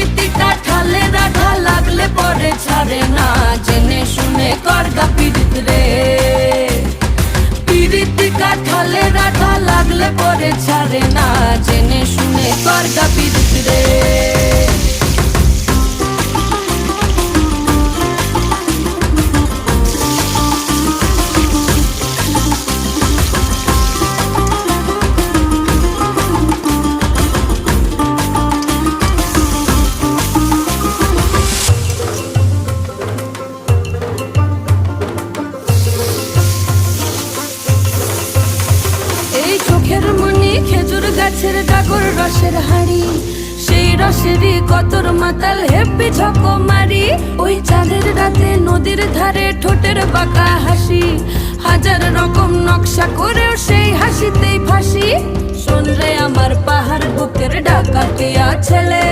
পিরিতি কাঠালে রাধা লাগলে পরে ছাড়ে না, জেনে শুনে করগা পিরিত রে। পিরিতি কাঠালে রাধা লাগলে পরে ছাড়ে না, জেনে শুনে করগা পিরিত রে। চোখের মনি খেজুর গাছের ডাগর রসের হাড়ি, সেই রসেরই কতর মাতাল হেব্বি ঝকো মারি। ওই চাঁদের রাতে নদীর ধারে ঠোঁটের বাঁকা হাসি, হাজার রকম নকশা করেও সেই হাসিতেই ফাঁসি। শোন রে আমার পাহাড় বুকের ডাকাতিয়া ছেলে,